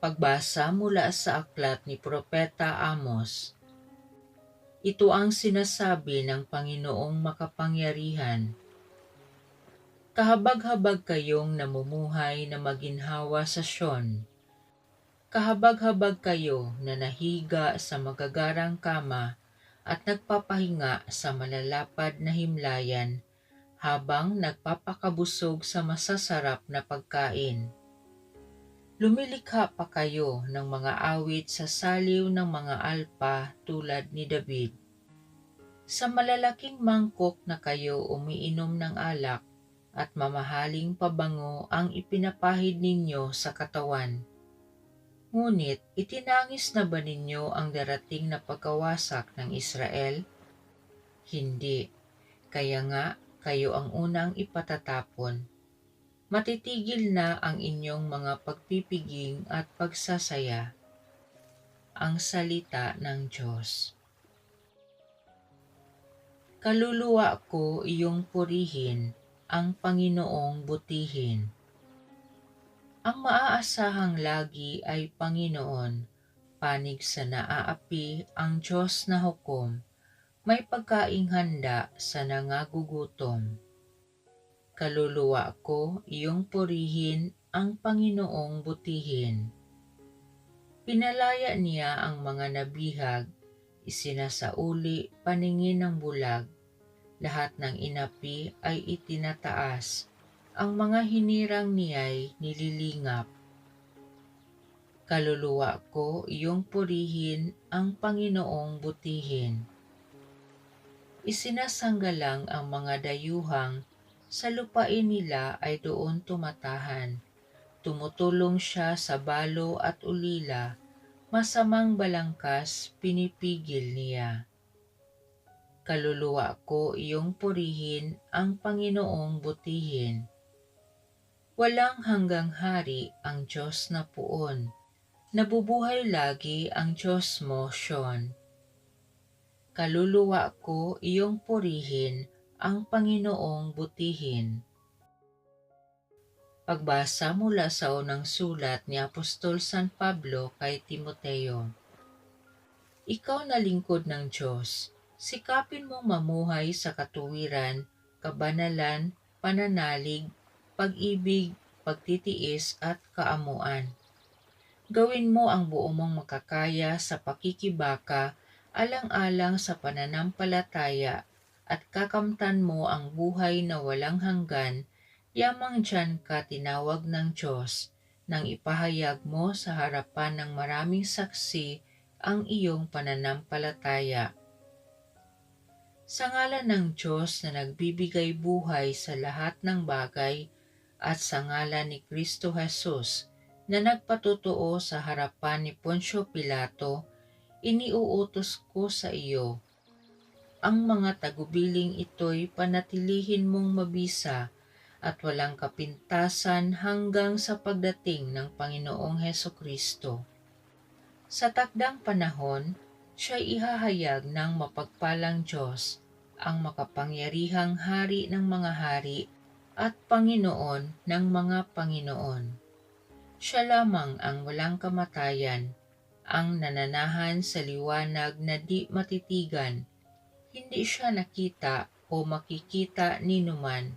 Pagbasa mula sa aklat ni Propeta Amos. Ito ang sinasabi ng Panginoong makapangyarihan. Kahabag-habag kayong namumuhay na maginhawa sa Siyon. Kahabag-habag kayo na nahiga sa magagarang kama at nagpapahinga sa malalapad na himlayan habang nagpapakabusog sa masasarap na pagkain. Lumilikha pa kayo ng mga awit sa saliw ng mga alpa tulad ni David. Sa malalaking mangkok na kayo umiinom ng alak at mamahaling pabango ang ipinapahid ninyo sa katawan. Ngunit itinangis na ba ninyo ang darating na pagkawasak ng Israel? Hindi, kaya nga kayo ang unang ipatatapon. Matitigil na ang inyong mga pagpipiging at pagsasaya. Ang salita ng Diyos. Kaluluwa ko iyong purihin, ang Panginoong butihin. Ang maaasahang lagi ay Panginoon, panig sa naaapi ang Diyos na hukom, may pagkaing handa sa nangagugutom. Kaluluwa ko iyong purihin, ang Panginoong butihin. Pinalaya niya ang mga nabihag, isinasauli paningin ng bulag, lahat ng inapi ay itinataas, ang mga hinirang niya'y nililingap. Kaluluwa ko iyong purihin, ang Panginoong butihin. Isinasanggalang ang mga dayuhang, sa lupain nila ay doon tumatahan. Tumutulong siya sa balo at ulila, masamang balangkas pinipigil niya. Kaluluwa ko iyong purihin, ang Panginoong butihin. Walang hanggang hari ang Diyos na puon, nabubuhay lagi ang Diyos mo, Siyon. Kaluluwa ko iyong purihin, ang Panginoong butihin. Pagbasa mula sa unang sulat ni Apostol San Pablo kay Timoteo. Ikaw na lingkod ng Diyos, sikapin mong mamuhay sa katuwiran, kabanalan, pananalig, pag-ibig, pagtitiis at kaamuan. Gawin mo ang buo mong makakaya sa pakikibaka, alang-alang sa pananampalataya, at kakamtan mo ang buhay na walang hanggan, yamang diyan ka tinawag ng Diyos, nang ipahayag mo sa harapan ng maraming saksi ang iyong pananampalataya. Sa ngalan ng Diyos na nagbibigay buhay sa lahat ng bagay at sa ngalan ni Kristo Jesus na nagpatotoo sa harapan ni Poncio Pilato, iniuutos ko sa iyo. Ang mga tagubiling ito'y panatilihin mong mabisa at walang kapintasan hanggang sa pagdating ng Panginoong Hesukristo. Sa takdang panahon, siya'y ihahayag ng mapagpalang Diyos, ang makapangyarihang Hari ng mga hari at Panginoon ng mga Panginoon. Siya lamang ang walang kamatayan, ang nananahan sa liwanag na di matitigan. Hindi siya nakita o makikita ni numan.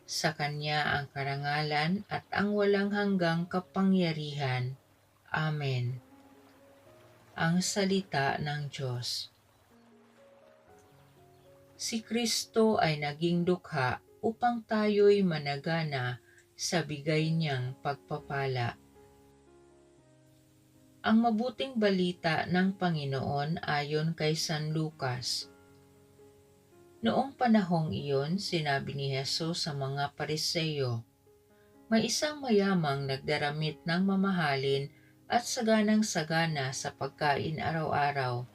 Sa Kanya ang karangalan at ang walang hanggang kapangyarihan. Amen. Ang salita ng Diyos. Si Kristo ay naging dukha upang tayo'y managana sa bigay niyang pagpapala. Ang mabuting balita ng Panginoon ayon kay San Lucas. Noong panahong iyon, sinabi ni Jesus sa mga Pariseo, may isang mayamang nagdaramit ng mamahalin at saganang-sagana sa pagkain araw-araw.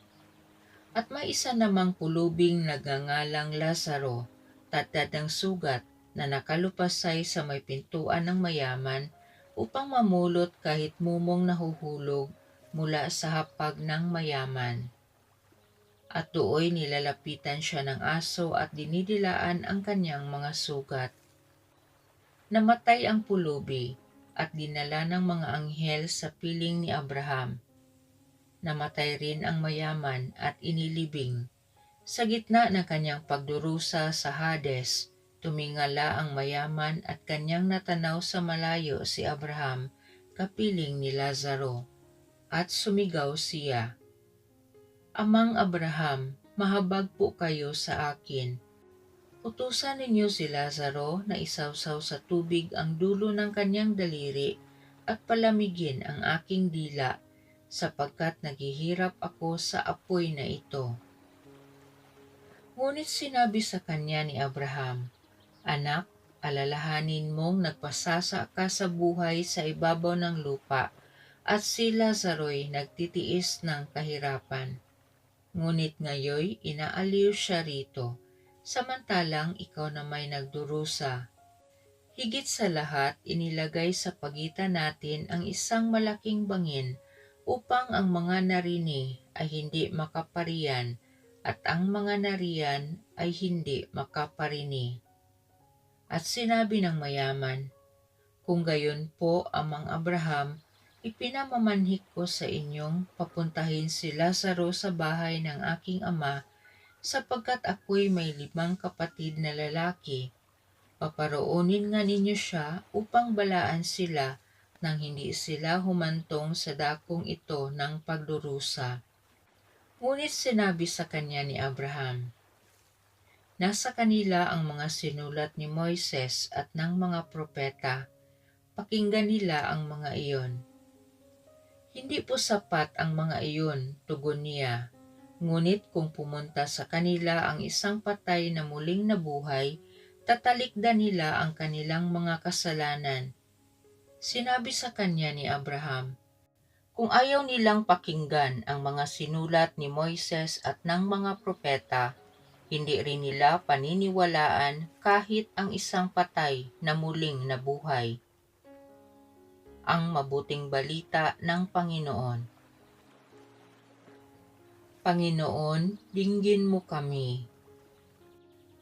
At may isa namang pulubing nagngangalang Lazaro, tatad ng sugat, na nakalupasay sa may pintuan ng mayaman upang mamulot kahit mumong nahuhulog mula sa hapag ng mayaman. At dooy nilalapitan siya ng aso at dinidilaan ang kanyang mga sugat. Namatay ang pulubi, at dinala ng mga anghel sa piling ni Abraham. Namatay rin ang mayaman at inilibing. Sa gitna ng kanyang pagdurusa sa Hades, tumingala ang mayaman at kanyang natanaw sa malayo si Abraham, kapiling ni Lazaro, at sumigaw siya, "Amang Abraham, mahabag po kayo sa akin. Utusan ninyo si Lazaro na isawsaw sa tubig ang dulo ng kanyang daliri at palamigin ang aking dila, sapagkat naghihirap ako sa apoy na ito." Ngunit sinabi sa kanya ni Abraham, "Anak, alalahanin mong nagpasasa ka sa buhay sa ibabaw ng lupa, at si Lazaro'y nagtitiis ng kahirapan. Ngunit ngayoy inaaliw siya rito, samantalang ikaw na may nagdurusa. Higit sa lahat, inilagay sa pagitan natin ang isang malaking bangin upang ang mga narini ay hindi makaparian at ang mga nariyan ay hindi makaparini." At sinabi ng mayaman, "Kung gayon po, Amang Abraham, ipinamamanhik ko sa inyong papuntahin si Lazaro sa bahay ng aking ama, sapagkat ako'y may 5 kapatid na lalaki. Paparoonin nga ninyo siya upang balaan sila nang hindi sila humantong sa dakong ito ng pagdurusa." Ngunit sinabi sa kanya ni Abraham, "Nasa kanila ang mga sinulat ni Moises at ng mga propeta. Pakinggan nila ang mga iyon." "Hindi po sapat ang mga iyon," tugon niya. "Ngunit kung pumunta sa kanila ang isang patay na muling nabuhay, tatalikdan nila ang kanilang mga kasalanan." Sinabi sa kanya ni Abraham, "Kung ayaw nilang pakinggan ang mga sinulat ni Moises at ng mga propeta, hindi rin nila paniniwalaan kahit ang isang patay na muling nabuhay." Ang mabuting balita ng Panginoon. Panginoon, dinggin mo kami.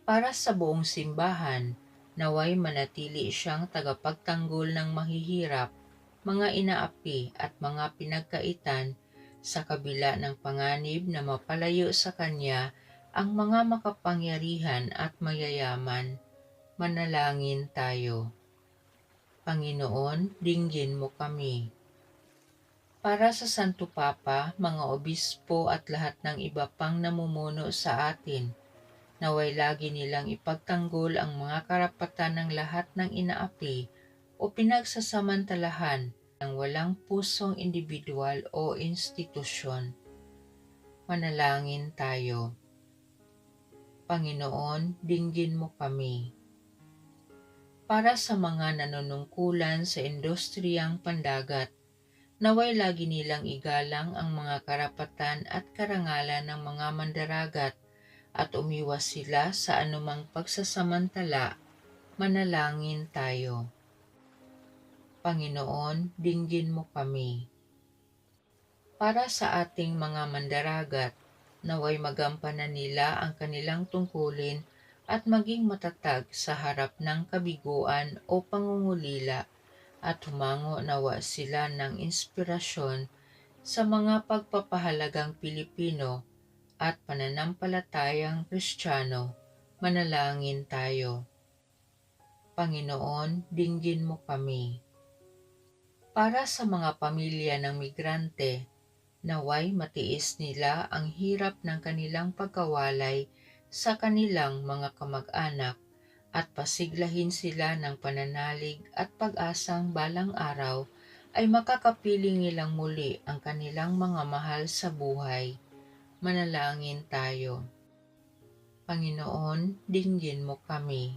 Para sa buong simbahan, naway manatili siyang tagapagtanggol ng mahihirap, mga inaapi at mga pinagkaitan, sa kabila ng panganib na mapalayo sa kanya ang mga makapangyarihan at mayayaman. Manalangin tayo. Panginoon, dinggin mo kami. Para sa Santo Papa, mga obispo at lahat ng iba pang namumuno sa atin, naway lagi nilang ipagtanggol ang mga karapatan ng lahat ng inaapi o pinagsasamantalahan ng walang pusong individual o institusyon. Manalangin tayo. Panginoon, dinggin mo kami. Para sa mga nanunungkulan sa industriyang pandagat, naway lagi nilang igalang ang mga karapatan at karangalan ng mga mandaragat at umiwas sila sa anumang pagsasamantala. Manalangin tayo. Panginoon, dinggin mo kami. Para sa ating mga mandaragat, naway magampanan nila ang kanilang tungkulin at maging matatag sa harap ng kabiguan o pangungulila, at humango nawa sila ng inspirasyon sa mga pagpapahalagang Pilipino at pananampalatayang Kristiyano. Manalangin tayo. Panginoon, dinggin mo kami. Para sa mga pamilya ng migrante, naway matiis nila ang hirap ng kanilang pagkawalay sa kanilang mga kamag-anak at pasiglahin sila ng pananalig at pag-asang balang araw ay makakapiling nilang muli ang kanilang mga mahal sa buhay. Manalangin tayo. Panginoon, dinggin mo kami.